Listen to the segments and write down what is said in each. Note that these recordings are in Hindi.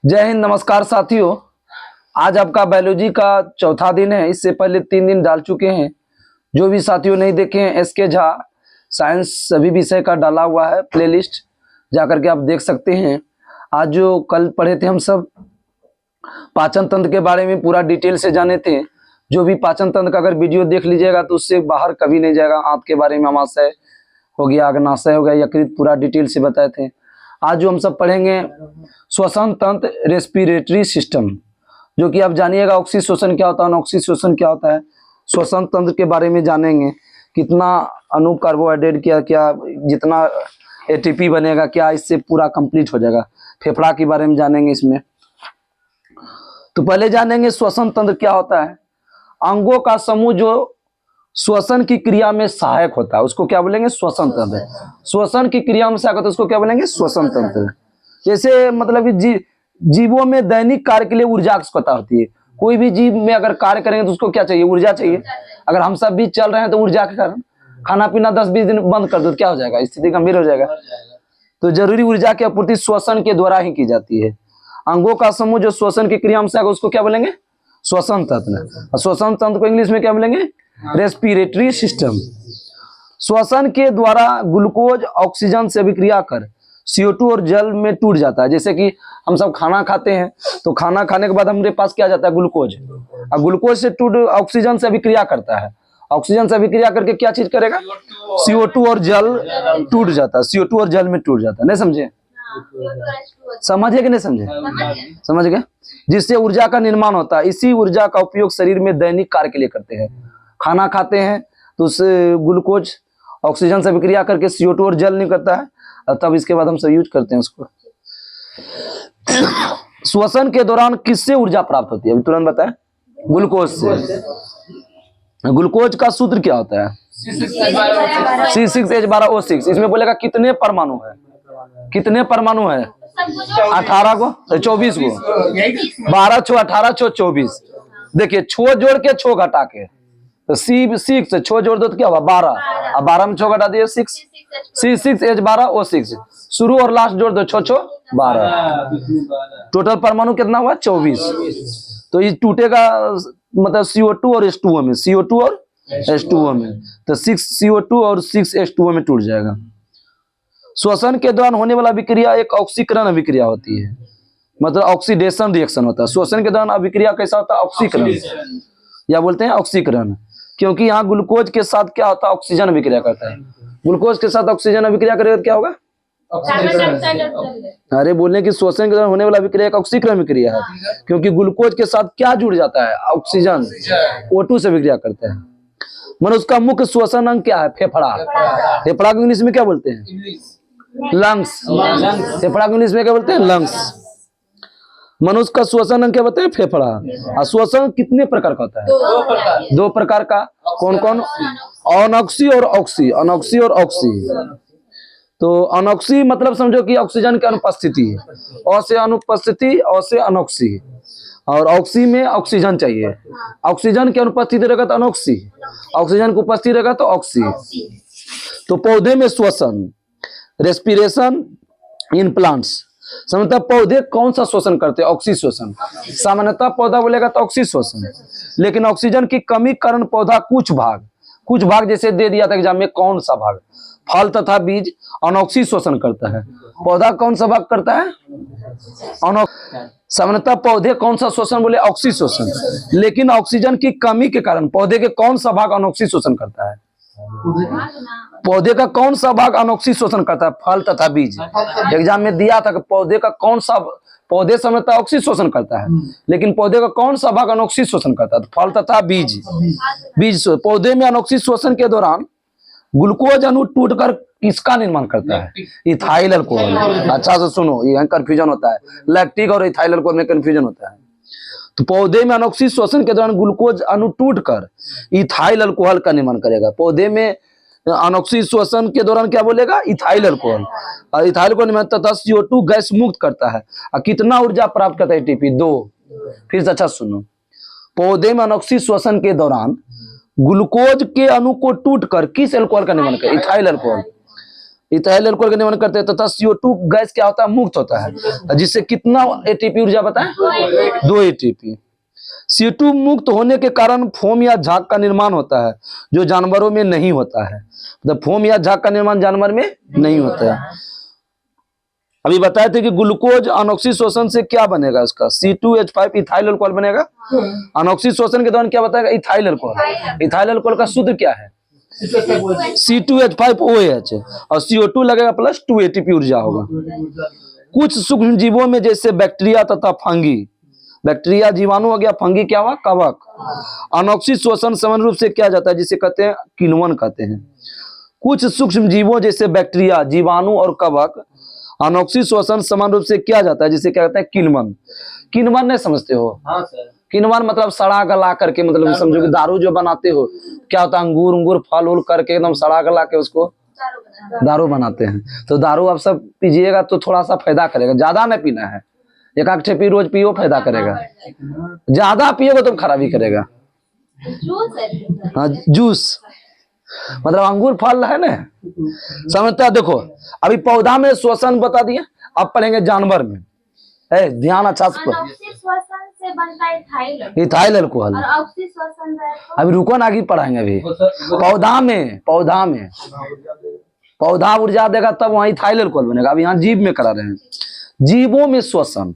जय हिंद, नमस्कार साथियों। आज आपका बायोलॉजी का चौथा दिन है। इससे पहले 3 दिन डाल चुके हैं। जो भी साथियों नहीं देखे हैं, एसके झा साइंस सभी विषय का डाला हुआ है प्लेलिस्ट, जाकर के आप देख सकते हैं। आज जो कल पढ़े थे हम सब पाचन तंत्र के बारे में पूरा डिटेल से जाने थे। जो भी पाचन तंत्र का अगर वीडियो देख लीजिएगा तो उससे बाहर कभी नहीं जाएगा। आंत के बारे में अमाशय हो गया, अग्नाशय हो गया, यकृत, पूरा डिटेल से बताए थे। आज जो हम सब पढ़ेंगे श्वसन तंत्र, रेस्पिरेटरी सिस्टम, जो कि आप जानिएगा ऑक्सी श्वसन क्या होता है, अनऑक्सी श्वसन क्या होता है। श्वसन तंत्र के बारे में जानेंगे, कितना अणु कार्बोहाइड्रेट, क्या क्या जितना एटीपी बनेगा, क्या इससे पूरा कंप्लीट हो जाएगा। फेफड़ा के बारे में जानेंगे इसमें। तो पहले जानेंगे श्वसन तंत्र क्या होता है। अंगों का समूह जो श्वसन की क्रिया में सहायक होता है उसको क्या बोलेंगे? श्वसन तंत्र। श्वसन की क्रिया में सहायक होता है उसको क्या बोलेंगे? श्वसन तंत्र। जैसे मतलब कि जीवों में दैनिक कार्य के लिए ऊर्जा आवश्यकता होती है। कोई भी जीव में अगर कार्य करेंगे तो उसको क्या चाहिए? ऊर्जा चाहिए। अगर हम सब भी चल रहे हैं तो ऊर्जा के कारण खाना पीना 10-20 दिन बंद कर दो तो क्या हो जाएगा? स्थिति गंभीर हो जाएगा। तो जरूरी ऊर्जा की आपूर्ति श्वसन के द्वारा ही की जाती है। अंगों का समूह जो श्वसन की क्रिया में सहायक उसको क्या बोलेंगे? श्वसन तंत्र। श्वसन तंत्र को इंग्लिश में क्या बोलेंगे? Respiratory system. श्वसन के द्वारा ग्लूकोज ऑक्सीजन से अभिक्रिया कर CO2 और जल में टूट जाता है। जैसे कि हम सब खाना खाते हैं तो खाना खाने के बाद हमारे पास क्या जाता है? ग्लूकोज। और ग्लूकोज से टूट ऑक्सीजन से अभिक्रिया करता है। ऑक्सीजन से अभिक्रिया करके क्या चीज करेगा? CO2 और जल टूट जाता है। CO2 और जल में टूट जाता है। नहीं समझे? समझे कि नहीं समझे? समझ गए? जिससे ऊर्जा का निर्माण होता है। इसी ऊर्जा का उपयोग शरीर में दैनिक कार्य के लिए करते हैं। खाना खाते हैं तो उससे ग्लूकोज ऑक्सीजन से अभिक्रिया करके CO2 और जल निकलता है, और तब इसके बाद हम सब यूज करते हैं उसको। श्वसन के दौरान किससे ऊर्जा प्राप्त होती है? अभी तुरंत बताएं। ग्लूकोज से। ग्लूकोज का सूत्र क्या होता है? C6H12O6। इसमें बोलेगा कितने परमाणु है? कितने परमाणु है? 18 को, 24 को। 12 छो 18 छो 24। देखिए, छो जोड़ के छो घटा के तो C6 छो जोड़ दो तो क्या हुआ? 12। अब 12 में छो घटा दिए 6। C6H12O6। शुरू और लास्ट जोड़ दो, छो छो 12। टोटल परमाणु कितना हुआ? 24। तो ये टूटेगा मतलब CO2 और H2O में, CO2 और H2O में, तो 6 CO2 और 6 H2O में टूट जाएगा। श्वसन के दौरान होने वाला अभिक्रिया एक ऑक्सीकरण अभिक्रिया होती है, मतलब ऑक्सीडेशन रिएक्शन होता है। श्वसन के दौरान अभिक्रिया कैसा होता है? ऑक्सीकरण, या बोलते हैं ऑक्सीकरण, क्योंकि यहाँ ग्लूकोज के साथ क्या होता है? ऑक्सीजन अभिक्रिया करता है। ग्लूकोज के साथ ऑक्सीजन अभिक्रिया करेगा तो क्या होगा? अरे बोलने की श्वसन के दौरान होने वाला अभिक्रिया एक ऑक्सीकरण अभिक्रिया है, क्योंकि ग्लूकोज के साथ क्या जुड़ जाता है? ऑक्सीजन O2 से अभिक्रिया करता है। मतलब उसका मुख्य श्वसन अंग क्या है? फेफड़ा। फेफड़ा को इंग्लिश में क्या बोलते हैं? लंग्स। फेफड़ा को इंग्लिश में क्या बोलते हैं? लंग्स। मनुष्य का श्वसन अंग क्या बताए? फेफड़ा। और श्वसन कितने प्रकार का होता है? 2 प्रकार का। कौन कौन? अनऑक्सी और ऑक्सी। अनऑक्सी और ऑक्सी। तो अनऑक्सी मतलब समझो कि ऑक्सीजन की अनुपस्थिति। अ से अनुपस्थिति, अ से अनऑक्सी। और ऑक्सी में ऑक्सीजन चाहिए। ऑक्सीजन की अनुपस्थिति रहेगा तो अनऑक्सी, ऑक्सीजन की उपस्थिति रहेगा तो ऑक्सी। तो पौधे में श्वसन, रेस्पिरेशन इन प्लांट्स। सामान्यतः पौधे कौन सा श्वसन करते हैं? ऑक्सी श्वसन। सामान्यतः पौधा बोलेगा तो ऑक्सी श्वसन, लेकिन ऑक्सीजन की कमी कारण पौधा कुछ भाग जैसे दे दिया था एग्जाम में, कौन सा भाग? फल तथा बीज अनऑक्सी श्वसन करता है। पौधा कौन सा भाग करता है? सामान्यतः पौधे कौन सा श्वसन बोले? ऑक्सी श्वसन, लेकिन ऑक्सीजन की कमी के कारण पौधे के कौन सा भाग अनऑक्सी श्वसन करता है? पौधे का कौन सा भाग अनऑक्सी शोषण करता है? फल तथा बीज। एग्जाम में दिया था कि पौधे का कौन सा, पौधे समझता ऑक्सी शोषण करता है, लेकिन पौधे का कौन सा भाग अनऑक्सी शोषण करता है? फल तथा बीज। पौधे में अनऑक्सी शोषण के दौरान ग्लूकोज अणु टूटकर किसका निर्माण करता है? Ethyl alcohol. अच्छा से सुनो, ये कंफ्यूजन होता है, लैक्टिक और इथाइल अल्कोहल में कंफ्यूजन होता है। तो पौधे में अनऑक्सी शोषण के दौरान ग्लूकोज अणु टूटकर इथाइल अल्कोहल का निर्माण करेगा। पौधे में अनऑक्सी श्वसन के दौरान क्या बोलेगा? Ethyl alcohol. और इथाइल को निर्माण तथा CO2 गैस मुक्त करता है। और कितना ऊर्जा प्राप्त करता है? ATP 2। फिर से अच्छा सुनो, पौधे में अनऑक्सी श्वसन के दौरान ग्लूकोज के अणु को टूटकर किस अल्कोहल का निर्माण करेगा? Ethyl alcohol. इथाइल अल्कोहल का निर्माण करते हैं तथा CO2 गैस क्या होता है, मुक्त होता है, जिससे कितना ATP ऊर्जा बताएं, 2 ATP। CO2 मुक्त होने के कारण फोम या झाग का निर्माण होता है, जो जानवरों में नहीं होता है। मतलब फोम या झाग का निर्माण जानवर में नहीं होता है। अभी बताए थे कि ग्लूकोज अनोक्सिक शोषण से क्या बनेगा, इसका C2H5 इथाइल अल्कोहल बनेगा। अनोक्सिक शोषण के दौरान क्या बताएगा, इथाइल अल्कोहल। इथाइल अल्कोहल का सूत्र क्या है, C2H5OH, और CO2 लगेगा प्लस 2 ATP ऊर्जा होगा। कुछ सूक्ष्म जीवों में जैसे बैक्टीरिया तथा फंगी, बैक्टीरिया जीवाणु हो गया, फंगी क्या हुआ, कवक, अनोक्सिक शोषण सामान्य रूप से क्या जाता है, जिसे कहते हैं किण्वन कहते हैं। कुछ सूक्ष्म जीवों जैसे बैक्टीरिया, जीवाणु और कवक अनोक्सिक शोषण समान रूप से किया जाता है, जिसे क्या कहते हैं किण्वन। किण्वन नहीं समझते हो? हाँ सर। किण्वन मतलब सड़ा गला करके, मतलब समझो कि दारू जो बनाते हो क्या होता है, अंगूर फल उल करके एकदम सड़ा गला के उसको दारू बनाते हैं। तो दारू आप सब पीजिएगा तो थोड़ा सा फायदा करेगा, ज्यादा नहीं पीना है, एक आध ठेपी रोज पियो फायदा करेगा, ज्यादा पियोगे तो खराबी करेगा। हाँ जूस मतलब अंगूर फल है ना, समझता है। देखो अभी पौधा में श्वसन बता दिए, अब पढ़ेंगे जानवर में। ध्यान अच्छा से इथाइल अल्कोहल, अभी रुको ना, आगे पढ़ाएंगे। अभी पौधा ऊर्जा देगा तब वहां इथाइल अल्कोहल बनेगा। अब यहाँ जीव में करा रहे हैं, जीवों में श्वसन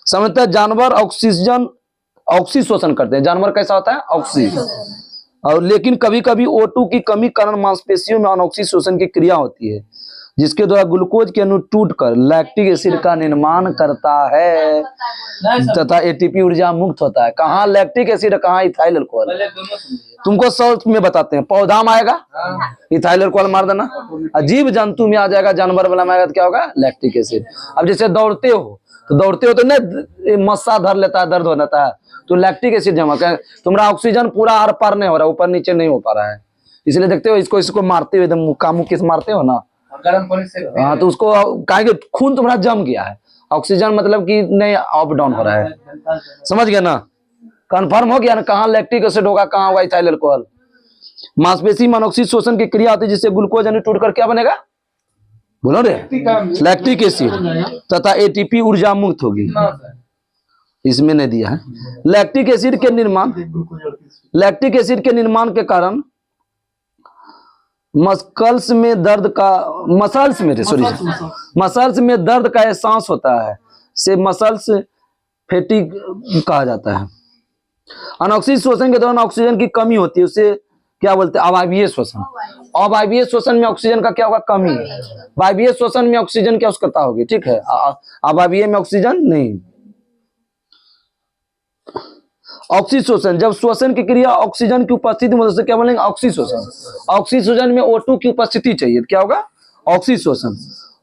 समझते हैं। जानवर ऑक्सीजन शोषण करते हैं। जानवर कैसा होता है, ऑक्सीजन। और लेकिन कभी कभी O2 की कमी कारण मांसपेशियों में अनॉक्सिक शोषण की क्रिया होती है, जिसके द्वारा ग्लूकोज के अणु टूटकर लैक्टिक एसिड का निर्माण करता है तथा ATP ऊर्जा मुक्त होता है। कहाँ लैक्टिक एसिड, कहाँ इथाइल अल्कोहल। तुमको शॉर्ट में बताते हैं, पौधा में आएगा इथाइल अल्कोहल मार देना, जीव जंतु में आ जाएगा, जानवर वाला में आएगा तो क्या होगा, लैक्टिक एसिड। अब जैसे दौड़ते हो तो नहीं मस्सा धर लेता है, दर्द हो जाता है, तो लैक्टिक एसिड जमा कर, तुम्हारा ऑक्सीजन पूरा आर पार नहीं हो रहा, ऊपर नीचे नहीं हो पा रहा है, इसलिए देखते हो इसको मारते हुए एकदम मुक्का मुक्की से मारते हो ना, गर्म पानी से। हाँ तो उसको कहा कि खून तुम्हारा जम गया है, ऑक्सीजन मतलब कि नहीं अप डाउन हो रहा है, समझ गया ना, कंफर्म हो गया ना, कहाँ लैक्टिक एसिड होगा, कहाँ होगा इथाइल अल्कोहल। मांसपेशी में अनॉक्सिक शोषण की क्रिया होती है, जिससे ग्लूकोज अणु टूटकर क्या बनेगा, बोलो रे, लैक्टिक एसिड तथा ATP ऊर्जा मुक्त होगी। इसमें नहीं दिया है। लैक्टिक एसिड के निर्माण के कारण मसल्स में दर्द का एहसास होता है, से मसल्स फैटिग कहा जाता है। अनॉक्सिक शोषण के दौरान ऑक्सीजन की कमी होती है, उसे क्या बोलते हैं, अवायवीय शोषण। अवायवीय शोषण में ऑक्सीजन का क्या होगा, कमी। वायवीय शोषण में ऑक्सीजन क्या उसकता होगी, ठीक है, अवायवीय में ऑक्सीजन नहीं। ऑक्सीशोषण, जब श्वसन की क्रिया ऑक्सीजन की उपस्थिति में, क्या बोलेंगे, ऑक्सीशोषण। ऑक्सीशोषण में O2 की उपस्थिति चाहिए, क्या होगा, ऑक्सीशोषण।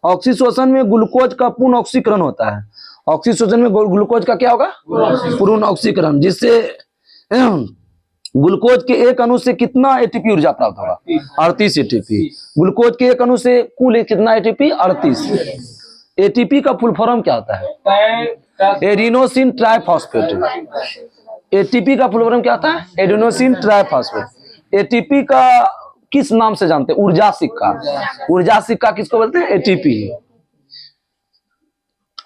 ऑक्सीशोषण में ग्लूकोज का पूर्ण ऑक्सीकरण होता है। ऑक्सीशोषण में ग्लूकोज का क्या होगा, पूर्ण ऑक्सीकरण, जिससे ग्लूकोज के एक अणु से कितना ATP ऊर्जा प्राप्त होगा, 38 ATP। ग्लूकोज के एक अणु से कुल कितना ATP, 38। ATP का फुल फॉर्म क्या होता है, एडिनोसिन ट्राइफॉस्फेट। ATP का फुल फॉर्म क्या होता है, एडिनोसिन ट्राइफॉस्फेट। ATP का किस नाम से जानते हैं, ऊर्जा सिक्का। ऊर्जा सिक्का किसको बोलते हैं, ATP।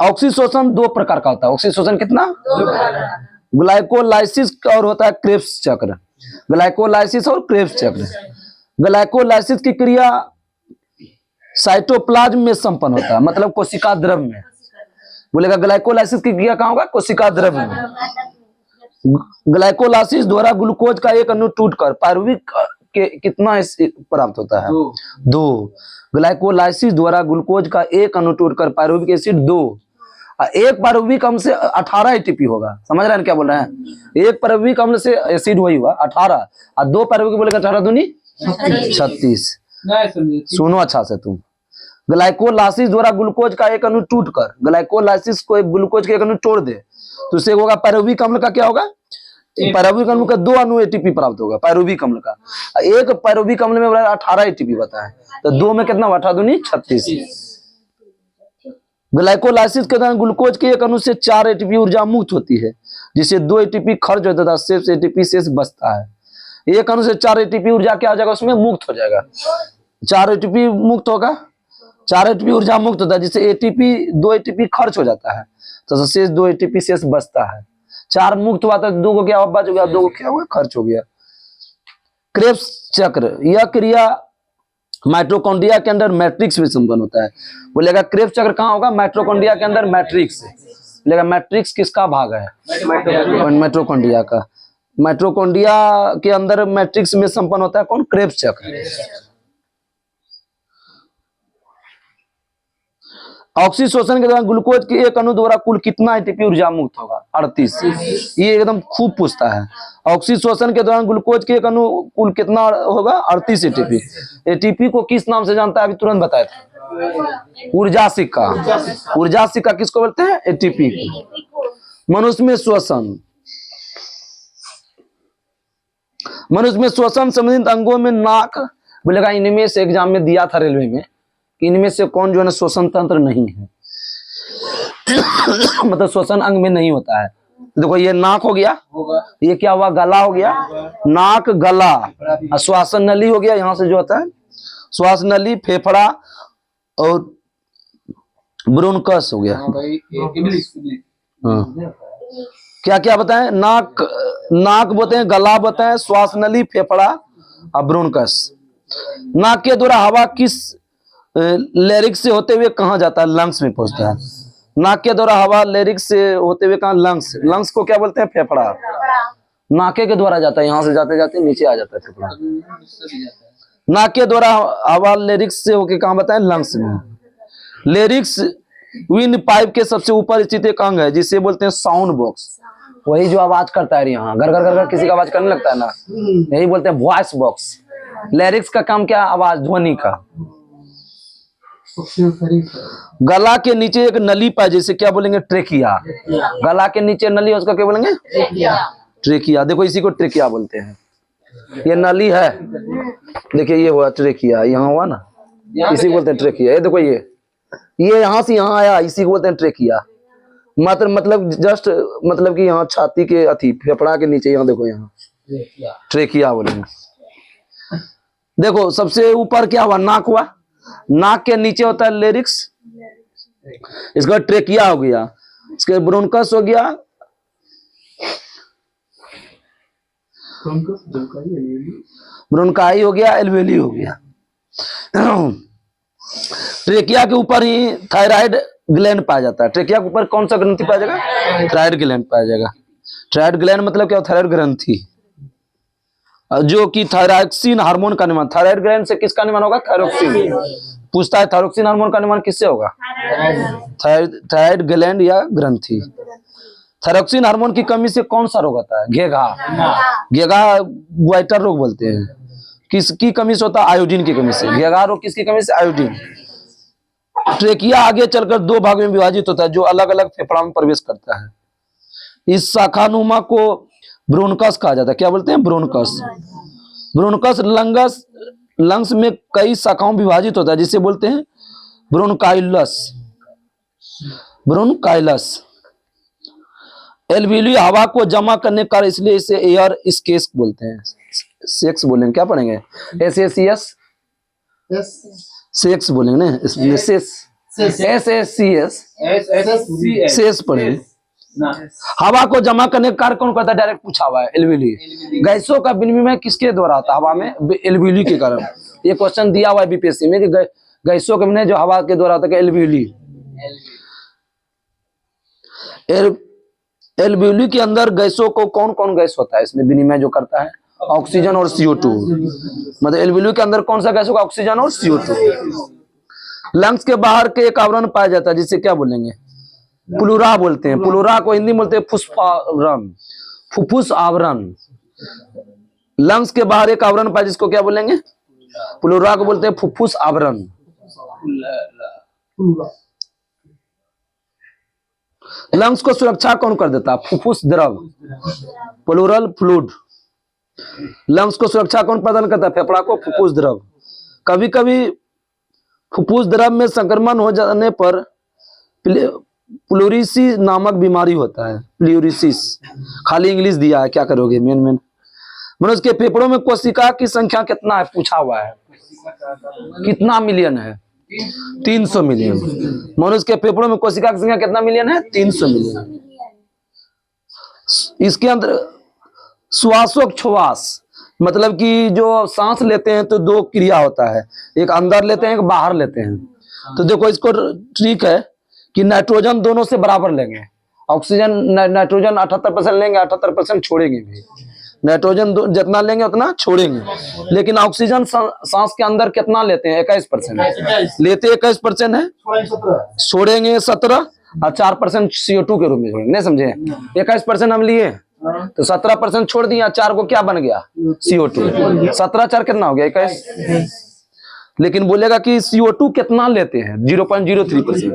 ऑक्सीशोषण 2 प्रकार का होता है। ऑक्सीशोषण कितना, ग्लाइकोलाइसिस और होता है क्रेब्स चक्र। ग्लाइकोलाइसिस और क्रेब्स चक्र। ग्लाइकोलाइसिस की क्रिया साइटोप्लाज्म में संपन्न होता है, मतलब कोशिका द्रव में। बोलेगा ग्लाइकोलाइसिस की क्रिया कहाँ होगा, कोशिका द्रव में। ग्लाइकोलाइसिस द्वारा ग्लूकोज का एक अणु टूटकर पायरुविक के कितना प्राप्त होता है, 2। ग्लाइकोलाइसिस द्वारा ग्लूकोज का एक अणु टूटकर पायरुविक एसिड 2। एक पायरुविक अम्ल से 18 ATP होगा, समझ रहे हैं क्या बोल रहे हैं। एक पायरुविक अम्ल से एसिड वही हुआ 18, और 2 पायरुविक बोलेगा 18 दूनी 36। सुनो अच्छा से तुम। ग्लाइकोलाइसिस द्वारा ग्लूकोज का एक अणु टूटकर, ग्लाइकोलाइसिस को एक ग्लूकोज के एक अणु तोड़ दे तो उसे होगा पायरुविक अम्ल का क्या होगा, पायरुविक अम्ल का 2 अणु ATP प्राप्त होगा, पायरुविक अम्ल का। एक पायरुविक अम्ल में 18 ATP बताया, तो 2 में कितना, 18 दूनी 36। ग्लाइकोलाइसिस के दौरान ग्लूकोज के एक अणु से 4 ATP ऊर्जा मुक्त होती है, जिससे 2 ATP खर्च होता है, शेष ATP शेष बचता है। एक अणु से 4 ATP ऊर्जा क्या हो जाएगा, उसमें मुक्त हो जाएगा। 4 ATP मुक्त होगा, 4 एटीपी ऊर्जा मुक्त होता है, जिससे एटीपी 2 एटीपी खर्च हो जाता है, तो शेष 2 एटीपी शेष बचता है। 4 मुक्त हुआ तो 2 को क्या बच गया, 2 को क्या हुआ, खर्च हो गया। क्रेब्स चक्र, यह क्रिया माइटोकॉन्ड्रिया के अंदर मैट्रिक्स में संपन्न होता है। बोलेगा क्रेब्स चक्र कहाँ होगा, माइटोकॉन्ड्रिया के अंदर मैट्रिक्स। बोलेगा मैट्रिक्स किसका भाग है, माइटोकॉन्ड्रिया का। माइटोकॉन्ड्रिया के अंदर मैट्रिक्स में संपन्न होता है कौन, क्रेब्स चक्र। ऑक्सीशोषण के दौरान ग्लूकोज के एक अणु द्वारा कुल कितना एटीपी ऊर्जा मुक्त होगा, 38। ये एकदम खूब पूछता है। ऑक्सीशोषण के दौरान ग्लूकोज के एक अणु कुल कितना होगा, 38 एटीपी। एटीपी को किस नाम से जानता है, अभी तुरंत बताया था, ऊर्जा सिक्का। ऊर्जा सिक्का किसको बोलते हैं, एटीपी को। मनुष्य में श्वसन, मनुष्य में श्वसन संबंधित अंगों में नाक। बोलेगा इनमें से एग्जाम में दिया था रेलवे में, इनमें से कौन जो है ना श्वसन तंत्र नहीं है मतलब श्वसन अंग में नहीं होता है। देखो ये नाक हो गया, ये क्या हुआ, गला हो गया, नाक गला। श्वासन नली हो गया, यहां से जो होता है श्वास नली, फेफड़ा और ब्रोनकस हो गया। क्या क्या बताएं, नाक बताएं, गला बताएं, श्वास नली, फेफड़ा और ब्रोनकस। नाक के द्वारा हवा किस लेरिक्स से होते हुए कहाँ जाता है, लंग्स में पहुंचता है। नाक के द्वारा हवा लेरिक्स से होते हुए कहाँ, लंग्स। लंग्स को क्या बोलते हैं, फेफड़ा। नाके के द्वारा जाता है, यहाँ से जाते जाते नीचे आ जाता है फेफड़ा। नाक के द्वारा हवा लेरिक्स से होके कहाँ बताएं, लंग्स में। लेरिक्स विंड पाइप के सबसे ऊपर स्थित एक अंग है जिसे बोलते हैं साउंड बॉक्स। वही जो आवाज करता है यहाँ, घर घर घर किसी का आवाज करने लगता है ना, यही बोलते हैं वॉइस बॉक्स। लेरिक्स का काम क्या, आवाज, ध्वनि का। गला के नीचे एक नली पाए, जैसे क्या बोलेंगे, ट्रेकिया। गला के नीचे नली है, उसका क्या बोलेंगे, ट्रेकिया। देखो इसी को ट्रेकिया बोलते हैं। ये नली है, देखिए ये हुआ ट्रेकिया, यहाँ हुआ ना, इसी को बोलते हैं ट्रेकिया। ये देखो ये यहाँ से यहाँ आया, इसी को बोलते हैं ट्रेकिया। मतलब जस्ट मतलब कि यहाँ छाती के अथी फेफड़ा के नीचे, यहाँ देखो, यहाँ ट्रेकिया बोलेंगे। देखो सबसे ऊपर क्या हुआ, नाक हुआ, नाक के नीचे होता है लेरिक्स, इसका ट्रेकिया हो गया, इसके ब्रोनकस हो गया, ब्रोनकाई हो गया, एल्वेली हो गया। ट्रेकिया के ऊपर ही थायराइड ग्लैंड पाया जाता है। ट्रेकिया के ऊपर कौन सा ग्रंथि पाया जाएगा, थायराइड ग्लैंड पाया जाएगा। थायराइड ग्लैंड मतलब क्या, थायराइड ग्रंथि, जो कि थायरॉक्सिन हार्मोन का निर्माण। थायराइड ग्लैंड से किसका निर्माण होगा, थायरॉक्सिन। पूछता है थायरॉक्सिन हार्मोन का निर्माण किससे होगा, थायराइड ग्लैंड या ग्रंथि। थायरॉक्सिन हार्मोन की कमी से कौन सा रोग होता है, घेघा। घेघा ग्वाइटर रोग बोलते हैं। किसकी कमी से होता है, आयोडीन की कमी से। घेघा रोग किसकी कमी से, आयोडीन। ट्रेकिया आगे चलकर 2 भाग में विभाजित होता है, जो अलग अलग फेफड़ा में प्रवेश करता है। इस शाखानुमा को ब्रोनकस कहा जाता है। क्या बोलते हैं, ब्रोनकस। ब्रोनकस लंग्स में कई शाखाओं में विभाजित होता है, जिसे बोलते हैं ब्रोनकाइलस। ब्रोनकाइलस एल्वियोली हवा को जमा करने का, इसलिए इसे एयर स्केस बोलते हैं। सेक्स बोलेंगे, क्या पढ़ेंगे, SACS, सेक्स बोलेंगे ना, इसमें SACS पढ़ेंगे। हवा को जमा करने का कार्य कौन करता है, डायरेक्ट पूछा हुआ है, एल्वियोली। गैसों का विनिमय किसके द्वारा होता है, हवा में, एल्वियोली के कारण। ये क्वेश्चन दिया हुआ है बीपीएससी में कि गैसों का विनिमय जो हवा के द्वारा होता है, एल्वियोली। एल्वियोली के अंदर गैसों को कौन कौन गैस होता है इसमें विनिमय जो करता है, ऑक्सीजन और CO2। मतलब एल्वियोली के अंदर कौन सा गैस होगा, ऑक्सीजन और CO2। लंग्स के बाहर के एक आवरण पाया जाता है, जिसे क्या बोलेंगे, प्लूरा बोलते हैं। प्लूरा को हिंदी में बोलते हैं फुफ्फुसावरण, फुफ्फुस आवरण। लंग्स के बाहर एक आवरण पाया, जिसको क्या बोलेंगे, प्लूरा को बोलते हैं फुफ्फुस आवरण। लंग्स को सुरक्षा कौन कर देता है, फुफ्फुस द्रव, प्लूरल फ्लूइड। लंग्स को सुरक्षा कौन प्रदान करता है, फेफड़ा को फुफ्फुस द्रव। कभी कभी फुफ्फुस द्रव में संक्रमण हो जाने पर प्लूरिसिस नामक बीमारी होता है। प्लूरिसिस खाली इंग्लिश दिया है, क्या करोगे, मेन मनुष्य के फेफड़ों में कोशिका की संख्या कितना है, पूछा हुआ है, कितना मिलियन है, 300 मिलियन। मनुष्य के फेफड़ों में कोशिका की संख्या कितना मिलियन है? 300 मिलियन। इसके अंदर श्वासोच्छ्वास मतलब कि जो सांस लेते हैं तो दो क्रिया होता है, एक अंदर लेते हैं एक बाहर लेते हैं। तो देखो इसको ट्रिक है कि नाइट्रोजन दोनों से बराबर लेंगे। ऑक्सीजन नाइट्रोजन 78% लेंगे, 78% छोड़ेंगे भी। नाइट्रोजन जितना लेंगे उतना छोड़ेंगे। लेकिन ऑक्सीजन सांस के अंदर कितना लेते हैं? 21% लेते, 21% है, छोड़ेंगे 17 और 4% CO2 के रूप में छोड़ेंगे। नहीं समझे? 21% हम लिए तो 17% छोड़ दिया, 4 को क्या बन गया? CO2। 17 4 कितना हो गया? 21। लेकिन बोलेगा कि CO2 कितना लेते हैं? 0.03%।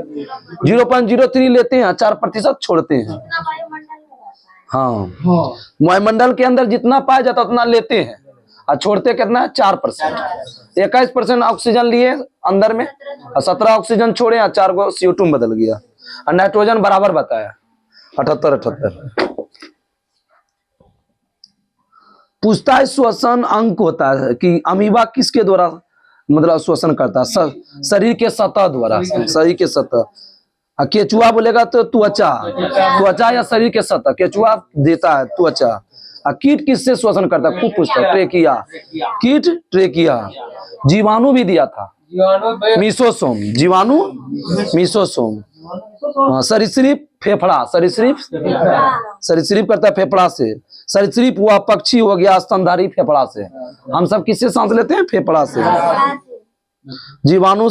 0.03 लेते हैं, 4% छोड़ते हैं। हाँ, वायुमंडल के अंदर जितना पाया जाता उतना लेते हैं और छोड़ते कितना है? 4%। 21% ऑक्सीजन लिए अंदर में और 17 ऑक्सीजन छोड़े और 4 को CO2 में बदल गया। और नाइट्रोजन बराबर बताया 78। पूछता है श्वसन अंग होता है कि अमीबा किसके द्वारा मतलब श्वसन करता है? शरीर के सतह द्वारा, शरीर के सतह। केचुआ बोलेगा तो त्वचा या शरीर के सतह। केचुआ देता है त्वचा। कीट किससे श्वसन करता है? खूब पूछता है। ट्रेकिया, कीट ट्रेकिया। जीवाणु भी दिया था, मीसोसोम, जीवाणु मीसोसोम। सरीसृप फेफड़ा, सरीसृप करता है फेफड़ा से। सरीसृप हुआ पक्षी हो गया स्तनधारी फेफड़ा से। हम सब किससे सांस लेते हैं? फेफड़ा से। जीवाणु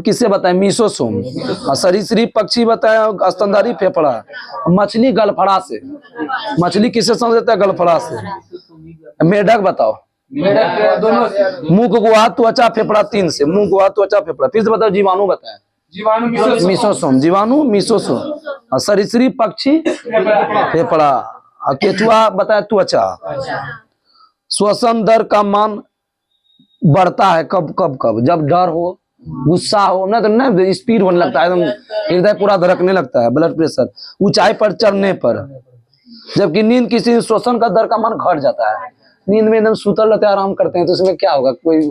किससे बताए? मीसोसोम। और सरीसृप पक्षी बताया स्तनधारी फेफड़ा। मछली गलफड़ा से। मछली किससे सांस लेता है? गलफड़ा से। मेढक बताओ? मुख, गुहा, त्वचा, फेफड़ा, 3 से। मुख, गुहा, त्वचा, फेफड़ा। फिर से बताओ जीवाणु बताए? मीसोसोम, जीवाणु मीसोसोम। और सरीसृप पक्षी फेफड़ा। और केचुआ बताया त्वचा। श्वसन दर का मान बढ़ता है कब कब कब? जब डर हो, गुस्सा हो ना, तो ना स्पीड होने लगता है, एकदम हृदय पूरा धड़कने लगता है, ब्लड प्रेशर ऊंचाई पर चढ़ने पर। जबकि नींद किसी श्वसन का दर का मान घट जाता है। नींद में एकदम सुतल रहते आराम करते हैं तो इसमें क्या होगा? कोई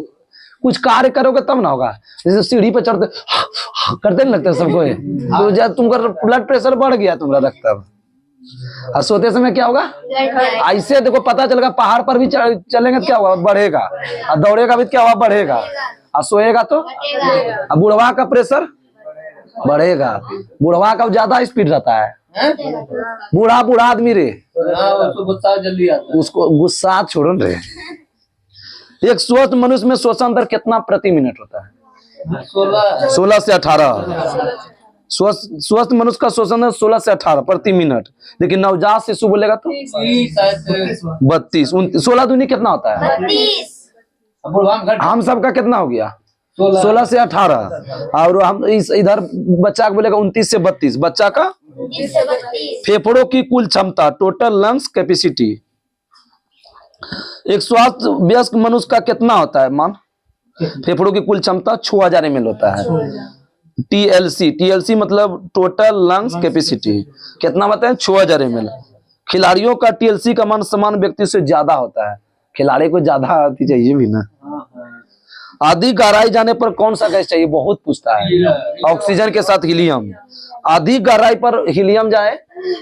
कुछ कार्य करोगे तब ना होगा। जैसे सीढ़ी पर चढ़ते करते नहीं लगता सबको, तो जब तुमका ब्लड प्रेशर बढ़ गया तुम्हारा रक्त, और सोते समय क्या होगा? ऐसे देखो पता चलेगा। पहाड़ पर भी चलेंगे तो क्या होगा? बढ़ेगा। और दौड़ेगा भी क्या होगा? बढ़ेगा। और सोएगा तो बुढ़वा का प्रेशर बढ़ेगा। बुढ़वा का ज्यादा स्पीड रहता है। बूढ़ा आदमी रे, उसको गुस्सा छोड़ो रे। एक स्वस्थ मनुष्य में श्वसन दर कितना प्रति मिनट होता है? 16 से 18। स्वस्थ मनुष्य का श्वसन दर 16 से 18 प्रति मिनट। लेकिन नवजात शिशु बोलेगा तो 32। 16 दूनी कितना होता है? 32। हम सबका कितना हो गया? 16 से 18। और हम इधर बच्चा का बोलेगा 29 से 32। बच्चा का फेफड़ों की कुल क्षमता, टोटल लंग्स कैपेसिटी। एक स्वस्थ वयस्क मनुष्य का कितना होता है मान? फेफड़ों की कुल क्षमता 6000 ml होता है। TLC मतलब टोटल लंग्स कैपेसिटी कितना बताएं? 6000 ml। खिलाड़ियों का TLC का मान समान व्यक्ति से ज्यादा होता है। खिलाड़ी को ज्यादा आती चाहिए भी ना। अधिक गहराई जाने पर कौन सा गैस चाहिए? बहुत पूछता है। ऑक्सीजन के साथ हीलियम। अधिक गहराई पर हीलियम जाए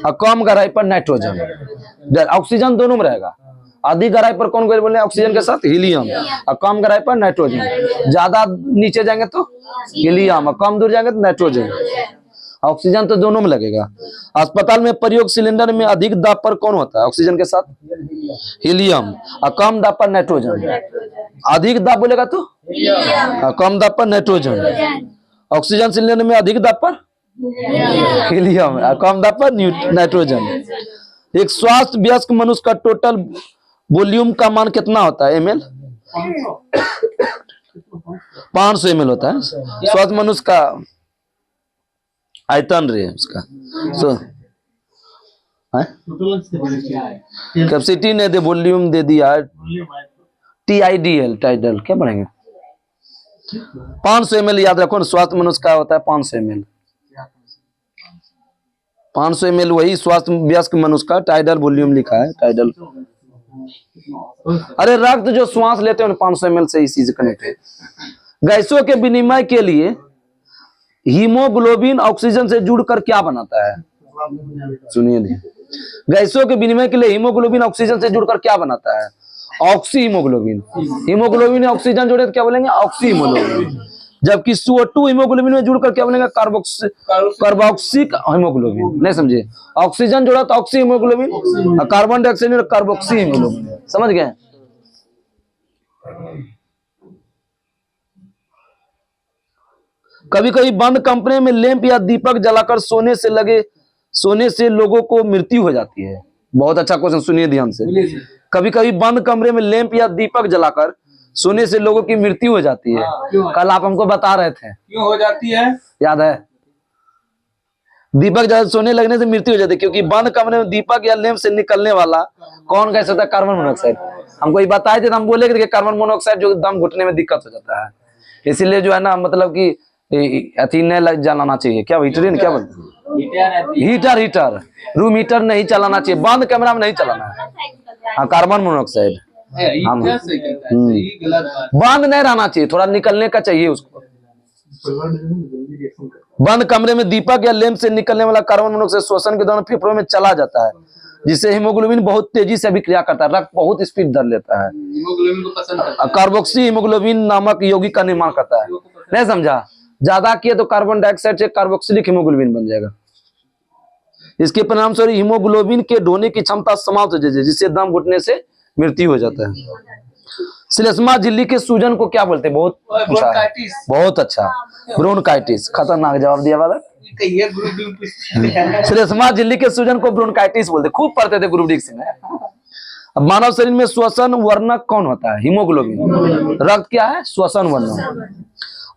और कम गहराई पर नाइट्रोजन। ऑक्सीजन दोनों में रहेगा। अधिक गहराई पर कौन गैस बोले? ऑक्सीजन के साथ हीलियम। और कम गहराई पर नाइट्रोजन। ज्यादा नीचे जाएंगे तो हीलियम, और कम दूर जाएंगे तो नाइट्रोजन। ऑक्सीजन तो दोनों में लगेगा। अस्पताल में प्रयोग सिलेंडर में अधिक दाब पर कौन होता है? ऑक्सीजन के साथ हीलियम, और कम दाब पर नाइट्रोजन। अधिक दाब बोलेगा तो कम दाब पर नाइट्रोजन। ऑक्सीजन सिलेंडर में अधिक दाब पर हीलियम, और कम दाब पर नाइट्रोजन। एक स्वस्थ वयस्क मनुष्य का टोटल वॉल्यूम का मान कितना होता है? ml? 500 ml होता है। स्वस्थ मनुष्य का आयतन रे उसका कैपेसिटी ने दे, वॉल्यूम दे दिया। TIDL टाइटल क्या पढ़ेंगे? 500 ml याद रखो ना। स्वस्थ मनुष्य का होता है 500 ml। 500 ml वही स्वास्थ्य वयस्क मनुष्य का टाइडल वॉल्यूम लिखा है। टाइडल अरे रक्त जो श्वास लेते हैं 500 ml से इसी से कनेक्ट है। गैसों के विनिमय के लिए हीमोग्लोबिन ऑक्सीजन से जुड़कर क्या बनाता है? सुनिए ध्यान। गैसों के विनिमय के लिए हीमोग्लोबिन ऑक्सीजन से जुड़कर क्या बनाता है? Oxy haemoglobin. हीमोग्लोबिन ऑक्सीजन जोड़े तो क्या बोलेंगे? Oxy haemoglobin. जबकि CO2 हीमोग्लोबिन में जुड़कर क्या बोलेंगे? Carboxylic haemoglobin. नहीं समझे? ऑक्सीजन जोड़ा तो ऑक्सी हीमोग्लोबिन और कार्बन डाइऑक्साइड में कार्बोक्सी हीमोग्लोबिन। समझ गए? कभी कभी बंद कमरे में लैंप या दीपक जलाकर सोने से लोगों को मृत्यु हो जाती है। बहुत अच्छा क्वेश्चन, सुनिए ध्यान से। कभी कभी बंद कमरे में लैंप या दीपक जलाकर सोने से लोगों की मृत्यु हो जाती है। कल आप हमको बता रहे थे क्यों हो जाती है, याद है? दीपक जब सोने लगने से मृत्यु हो जाती है क्योंकि बंद कमरे में दीपक या लैंप से निकलने वाला कौन गैस होता है? Carbon monoxide. हमको ये बताए थे तो हम बोले कि कार्बन मोनोऑक्साइड जो दम घुटने में दिक्कत हो जाता है, इसीलिए जो है ना, मतलब कि अथी नहीं जलाना चाहिए। क्या हीटर, क्या बोलते हैं? हीटर रूम हीटर नहीं चलाना चाहिए, बंद कमरा में नहीं चलाना है। हाँ, कार्बन मोनोऑक्साइड बंद नहीं रहना चाहिए, थोड़ा निकलने का चाहिए उसको। बंद कमरे में दीपक या लैंप से निकलने वाला कार्बन मोनोऑक्साइड श्वसन के दौरान फेफड़ों में चला जाता है, जिससे हीमोग्लोबिन बहुत तेजी से अभिक्रिया करता है, रक्त बहुत स्पीड धर लेता है। हीमोग्लोबिन को पसंद करता है। कार्बोक्सी हीमोग्लोबिन नामक यौगिक का निर्माण करता है। नहीं समझा? ज्यादा किए तो कार्बन डाइऑक्साइड से कार्बोक्सिलिक हीमोग्लोबिन बन जाएगा। इसके परिणाम स्वरूप हीमोग्लोबिन के ढोने की क्षमता समाप्त हो जाती है, जिससे दम घुटने से मृत्यु हो जाता है। श्लेष्मा झिल्ली के सूजन को क्या बोलते हैं? बहुत ब्रोंकाइटिस। बहुत अच्छा, ब्रोंकाइटिस। खतरनाक जवाब दिया वाला। श्लेष्मा झिल्ली के सूजन को ब्रोंकाइटिस बोलते, खूब पढ़ते थे ग्रुप डिक्स में। अब मानव शरीर में श्वसन वर्णक कौन होता है? हीमोग्लोबिन। रक्त क्या है? श्वसन वर्णक।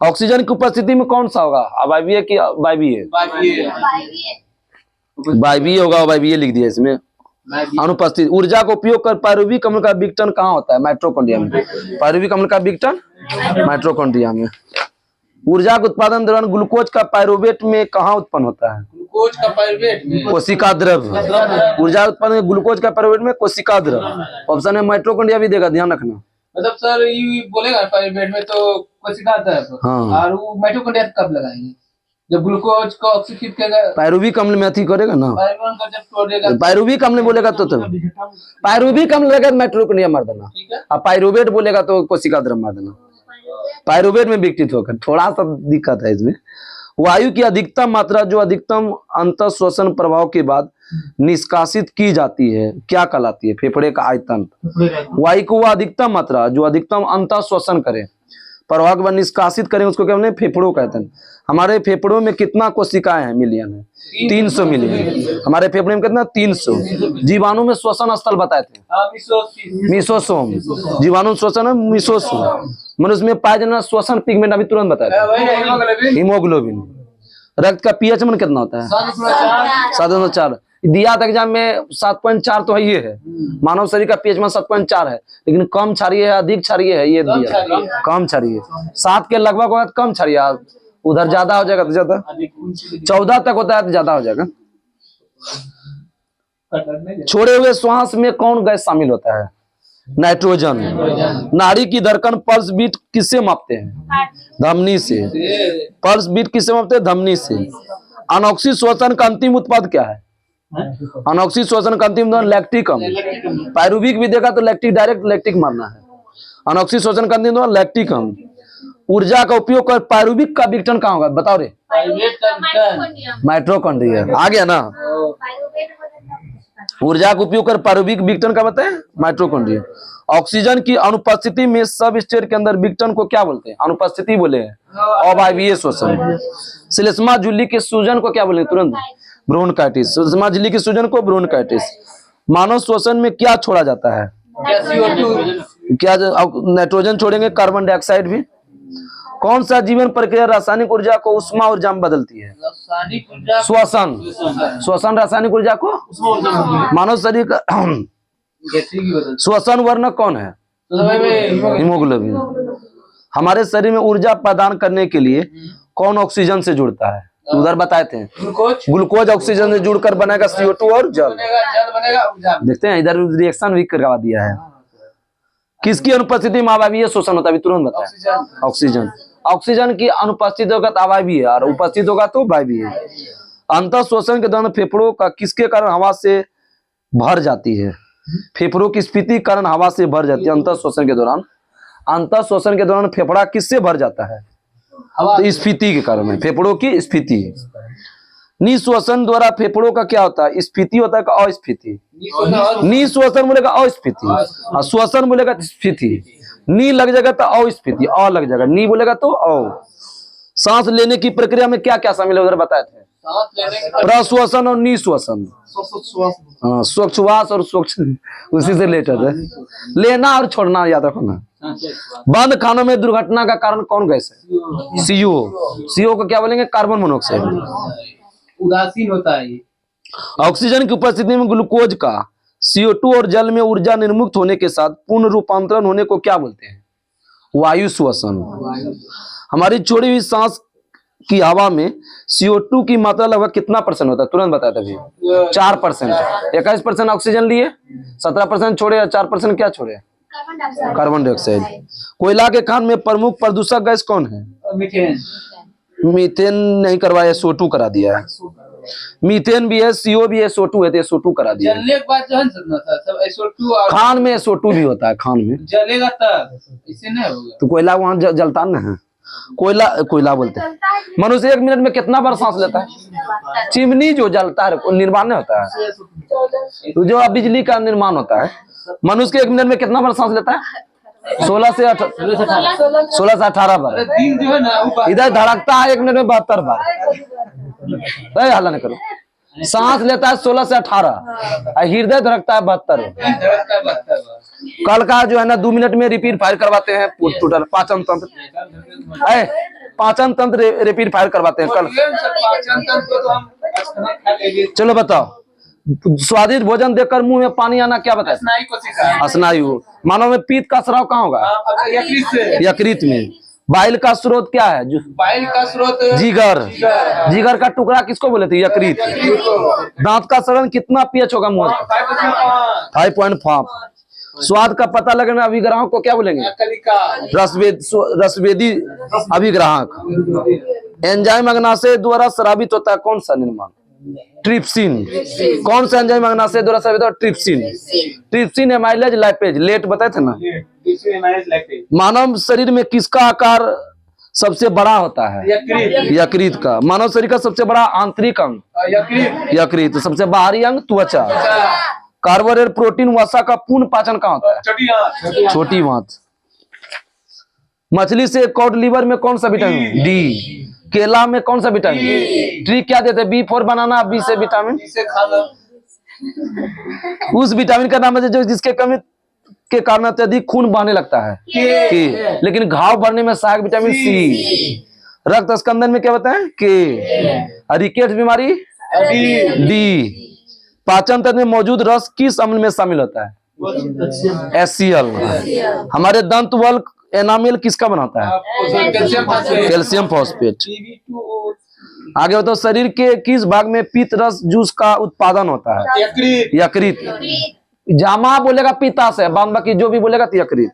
ऑक्सीजन की उपस्थिति में कौन सा होगा? अवायवीय की वायवीय? वायवीय होगा, वायवीय लिख दिया इसमें। अनुपस्थित। ऊर्जा का उपयोग कर पायरुविक अम्ल का विघटन कहाँ होता है? माइटोकॉन्ड्रिया में। पायरुविक अम्ल का विघटन माइटोकॉन्ड्रिया में। ऊर्जा के उत्पादन दौरान ग्लूकोज का पायरुवेट में कहाँ उत्पन्न होता है? ग्लूकोज का पायरुवेट में। कोशिका द्रव्य। ऊर्जा उत्पादन ग्लूकोज का पायरुवेट में कोशिका द्रव्य। ऑप्शन है माइटोकॉन्ड्रिया भी देगा, ध्यान रखना। मतलब सर ये बोलेगा पायरुवेट में तो कोशिका द्रव्य। हाँ। और वो माइटोकॉन्ड्रिया कब लगाएंगे? जब ग्लूकोज को ऑक्सीकृत करेगा, पायरुविक अम्ल में अथी करेगा ना। पायरुवेट का जब तोड़ेगा, पायरुविक अम्ल बोलेगा तो पायरुविक अम्ल लगेगा माइटोकॉन्ड्रिया मार देना, और पायरुवेट बोलेगा तो कोशिका द्रव्य मार देना। पायरुवेट में विघटित होकर, थोड़ा सा दिक्कत है इसमें। वायु की अधिकतम मात्रा जो अधिकतम अंतःश्वसन प्रभाव के बाद निष्कासित की जाती है क्या कहलाती है? फेफड़े का आयतन। वायु को वह अधिकतम मात्रा जो अधिकतम अंतःश्वसन करे, प्रभाव के बाद निष्कासित करें, उसको क्या बोलते हैं? फेफड़ों का आयतन। हमारे फेफड़ों में कितना कोशिकाएं हैं? मिलियन है, 300 मिलियन। हमारे फेफड़े में कितना? 300। जीवाणु में श्वसन स्थल बताए थे, मीसोसोम। जीवाणु श्वसन है मीसोसोम। मनुष्य में पाया जाना श्वसन पिगमेंट अभी तुरंत बताया था, हीमोग्लोबिन। रक्त का पीएच मन कितना होता है? 7.4। दिया था एग्जाम में 7.4 तो है, ये है। मानव शरीर का पीएच मान 7.4 है, लेकिन कम क्षारीय है अधिक क्षारीय है? ये दिया कम क्षारीय। 7 के लगभग होगा तो कम क्षारीय, उधर ज्यादा हो जाएगा तो ज्यादा। 14 तक होता है तो ज्यादा हो जाएगा। छोड़े हुए श्वास में कौन गैस शामिल होता है? नाइट्रोजन। नाड़ी की धड़कन पल्स बीट किससे मापते हैं? धमनी से। पल्स बीट किससे मापते हैं? धमनी से। अनॉक्सी श्वसन का अंतिम उत्पाद क्या है? अनॉक्सी श्वसन का अंतिम उत्पाद लैक्टिक अम्ल। पायरुविक भी देखा तो लैक्टिक, डायरेक्ट लैक्टिक मारना है। अनॉक्सी श्वसन का अंतिम उत्पाद लैक्टिक अम्ल। ऊर्जा का उपयोग कर पायरुविक का विघटन कहाँ होगा? बताओ रे। माइटोकॉन्ड्रिया। आ गया ना? ऊर्जा का उपयोग कर पायरुविक विघटन का बताए माइटोकॉन्ड्रिया। ऑक्सीजन की अनुपस्थिति में सब स्टेट के अंदर विघटन को क्या बोलते हैं? अनुपस्थिति बोले हैं, अवायवीय श्वसन। श्लेष्मा झिल्ली के सूजन को क्या बोले? तुरंत ब्रोंकाइटिस। श्लेष्मा झिल्ली के सूजन को ब्रोंकाइटिस। मानव श्वसन में क्या छोड़ा जाता है? क्या नाइट्रोजन छोड़ेंगे, कार्बन डाइऑक्साइड भी। कौन सा जीवन प्रक्रिया रासायनिक ऊर्जा को उष्मा ऊर्जा में बदलती है? श्वसन। श्वसन रासायनिक ऊर्जा को मानव शरीर का श्वसन वर्णक कौन है? हीमोग्लोबिन। हमारे शरीर में ऊर्जा प्रदान करने के लिए कौन ऑक्सीजन से जुड़ता है? उधर बताए थे, ग्लूकोज ऑक्सीजन से जुड़कर बनेगा CO2 और जल। देखते हैं इधर रिएक्शन भी करवा दिया है। किसकी अनुपस्थिति में अवायवीय श्वसन होता है? अभी तुरंत बताया, ऑक्सीजन। ऑक्सीजन की अनुपस्थित होगा तो वायु भी है, और उपस्थित होगा तो वायु भी है। अंतः श्वसन के दौरान फेफड़ों का किसके कारण हवा से भर जाती है? फेफड़ों की स्फीति के कारण हवा से भर जाती है अंतः श्वसन के दौरान। अंतः श्वसन के दौरान फेफड़ा किससे भर जाता है? हवा तो स्फीति के कारण है, फेफड़ों की स्फीति। निश्वसन द्वारा फेफड़ों का क्या होता है? स्फीति होता है कि अस्फीति? निश्वसन बोलेगा अस्फीति, और श्वसन बोलेगा स्फीति। नी लग जाएगा तो अस्फीति, अ लग जाएगा, नी बोलेगा तो अ। सांस लेने की प्रक्रिया में क्या क्या शामिल है उधर बताए थे? सांस लेने के प्रश्वसन और निश्वसन। श्वास हाँ, स्वच्छवास और स्वच्छ उसी से रिलेटेड है। लेना और छोड़ना याद रखो ना। बंद खानों में दुर्घटना का कारण कौन गैस है? सीओ। सीओ को क्या बोलेंगे? Carbon monoxide. उदासीन होता है ये। ऑक्सीजन की उपस्थिति में ग्लूकोज का CO2 और जल में ऊर्जा निर्मुक्त होने के साथ पूर्ण रूपांतरण होने को क्या बोलते हैं? वायु श्वसन। हमारी छोड़ी हुई सांस की हवा में CO2 की मात्रा लगभग कितना % होता है? तुरंत बताया था अभी। 4%। 21% ऑक्सीजन लिए, 17% छोड़े, 4% क्या छोड़े? Carbon dioxide. कोयला के खान में प्रमुख प्रदूषक गैस कौन है? मीथेन। मीथेन नहीं करवाया, SO2 करा दिया है। मीथेन भी है, CO भी है, SO2 है, तो SO2 करा दिया है। जलने के बाद जो है ना सब SO2 और खान में SO2 भी होता है, खान में। जलेगा तब, इससे नहीं होगा। तो कोयला वहां जलता ना है। कोयला बोलते हैं। मनुष्य 1 मिनट में कितना बार सांस लेता है? चिमनी जो जलता है वो निर्माण नहीं होता है, तो जो बिजली का निर्माण होता है। मनुष्य के 1 मिनट में कितना बार सांस लेता है? 16 से 18 बार। दिन जो है ना वो इधर धड़कता है 1 मिनट में 72 बार। हल्ला नहीं करो। सांस लेता है 16 से 18, और हृदय धड़कता है 72। धड़कता है 72 बार। कल का जो है ना 2 मिनट में रिपीट फायर करवाते हैं टोटल पाचन तंत्र। पाचन तंत्र रिपीट फायर करवाते हैं कल। पाचन तंत्र को तो हम खाना खा लेंगे। चलो बताओ, स्वादिष्ट भोजन देखकर मुंह में पानी आना क्या बताए? स्नायु कोशिका। स्नायु। मानव में पीत का स्राव कहाँ होगा? यकृत से। यकृत में। बाइल का स्रोत क्या है? बाइल का स्रोत जिगर। जिगर का टुकड़ा किसको बोले थे? यकृत। दांत का सड़न कितना पीएच होगा मुंह का? 5.5। स्वाद का पता लगना अभिग्राहक को क्या बोलेंगे? रसवेदी अभिग्राहक। एंजाइम अग्नाशय द्वारा स्रावित होता है कौन सा निर्माण? ट्रिप्सिन। कौन सा एंजाइम अग्नाशय द्वारा स्रावित होता है? ट्रिप्सिन। Trypsin amylase lipase. लेट बताए थे ना। मानव शरीर में किसका आकार सबसे बड़ा होता है? यकृत का। मानव शरीर का सबसे बड़ा आंतरिक अंग यकृत। सबसे बाहरी अंग त्वचा। कार्बोहाइड्रेट, प्रोटीन, वसा का पूर्ण पाचन कहाँ होता है? छोटी आंत। मछली से कॉड लिवर में कौन सा विटामिन? डी। केला में कौन सा विटामिन? ट्री क्या देते? B फॉर बनाना, B से विटामिन। उस विटामिन का नाम है जो जिसके कमी के कारण अत्यधिक खून बहने लगता है। के। लेकिन घाव भरने में सहायक विटामिन C। रक्त स्कंदन में क्या बताएं? के। रिकेट्स बीमारी? डी। पाचन तंत्र में मौजूद रस किस अम्ल में शामिल होता है? HCl। हमारे दंत वल्क एनामेल किसका बनाता है? Calcium phosphate. आगे बताओ, शरीर के किस भाग में पीत रस जूस का उत्पादन होता है? यकृत। जामा बोलेगा पित्ताशय, बाकी जो भी बोलेगा तो यकृत।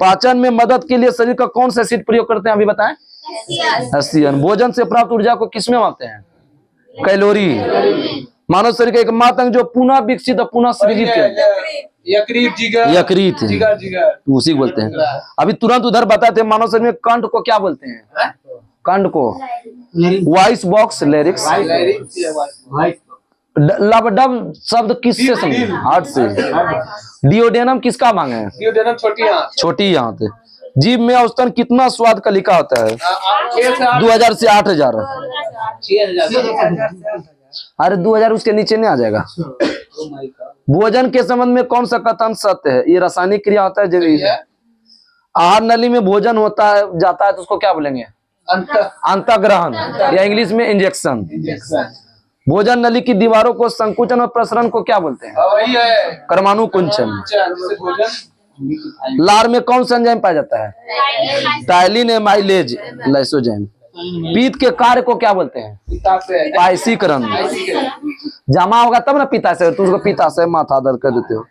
पाचन में मदद के लिए शरीर का कौन सा एसिड प्रयोग करते हैं अभी बताएं? HCl। भोजन से प्राप्त ऊर्जा को किसमें मापते हैं? कैलोरी। मानव शरीर का एकमात्र अंग जो पुनः विकसित और पुनः सृजित है? यकृत। उसी को बोलते हैं। अभी तुरंत उधर बताए थे मानव शरीर में कंठ को क्या बोलते हैं? कंठ को वॉइस बॉक्स, लिरिक्स। लबडब शब्द किससे समझे? हार्ट से। डिओडेनम किसका भाग है? छोटी आंत। जीभ में औसतन कितना स्वाद कलिका होता है? 2000 से 8000। 6000। अरे 2000 उसके नीचे नहीं आ जाएगा। भोजन के संबंध में कौन सा कथन सत्य है? ये रासायनिक क्रिया होता है जब आहार नली में भोजन होता है जाता है तो उसको क्या बोलेंगे? अंतःग्रहण, या इंग्लिश में इंजेक्शन। भोजन नली की दीवारों को संकुचन और प्रसरण को क्या बोलते हैं? कर्मानुकुंचन। लार में कौन सा एंजाइम पाया जाता है? Ptyalin amylase lysozyme. पीत के कार्य को क्या बोलते हैं? पायसीकरण। जमा होगा तब ना पित्ताशय, तुम उसको पित्ताशय माथा दर्द कर देते हो।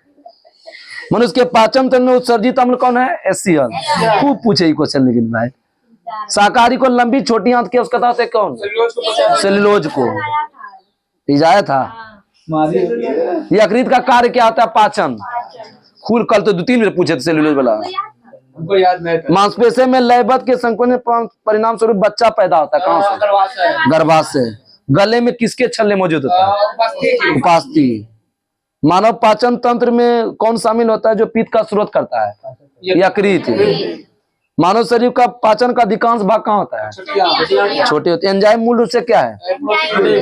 मनुष्य के पाचन तंत्र में उत्सर्जित अम्ल कौन है? HCl। खूब पूछे क्वेश्चन लेकिन भाई। शाकाहारी को लंबी छोटी आंत के उसका कहते हैं कौन? सेल्यूलोज को पचाया। सेलुलोज को इजाया था। यकृत का कार्य क्या होता है? पाचन। खुल कल तो 2-3 मिनट पूछे थे सेलुलोज वाला। हमको याद नहीं था। मांसपेशियों में लयबद्ध के संकोचन परिणाम स्वरूप बच्चा पैदा होता है। कहाँ से? करवासा है। गर्भाशय से। गले में किसके छल्ले मौजूद होता है? उपस्थित। उपास्थि। मानव पाचन तंत्र में कौन शामिल होता है जो पित्त का स्रोत करता है? यकृत। मानव शरीर का पाचन का अधिकांश भाग कहाँ होता है? छोटे होते हैं। एंजाइम मूल रूप से क्या है?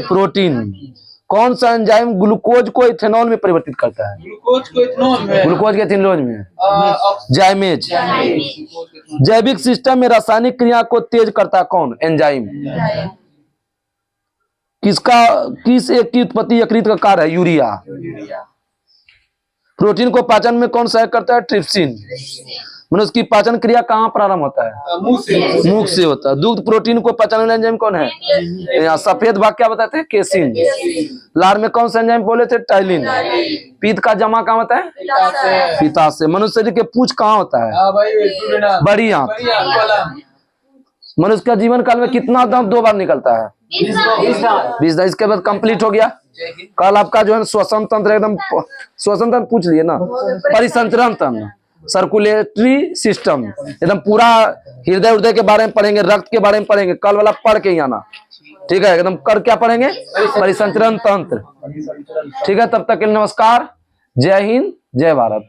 प्रोटीन। कौन सा एंजाइम ग्लूकोज को इथेनॉल में परिवर्तित करता है? ग्लूकोज को इथेनॉल में। ग्लूकोज के इथेनॉल में जाइमेज। जाइमेज। जैविक सिस्टम में रासायनिक क्रिया को तेज करता है कौन? एंजाइम। किस एक की उत्पत्ति यकृत का कार्य है? यूरिया। प्रोटीन को पाचन में कौन सहायक करता है? ट्रिप्सिन। मनुष्य की पाचन क्रिया कहाँ प्रारंभ होता है? मुख से होता है। दुग्ध प्रोटीन को पचाने वाला एंजाइम कौन है? यहाँ सफेद भाग क्या बताते हैं? केसिन। लार में कौन सा एंजाइम बोले थे? टाइलिन। पीत का जमा कहाँ होता है? पित्ताशय। मनुष्य शरीर के पूंछ कहाँ होता है? बड़ी आंत। मनुष्य का जीवन काल में कितना दांत 2 बार निकलता है? 20 दांत। इसके बाद कंप्लीट हो गया। कल आपका जो है श्वसन तंत्र एकदम श्वसन तंत्र पूछ लिए ना, परिसंचरण तंत्र, सर्कुलेटरी सिस्टम एकदम पूरा हृदय के बारे में पढ़ेंगे, रक्त के बारे में पढ़ेंगे। कल वाला पढ़ के ही आना, ठीक है? एकदम कर क्या पढ़ेंगे? परिसंचरण तंत्र। ठीक है, तब तक के लिए नमस्कार, जय हिंद, जय भारत।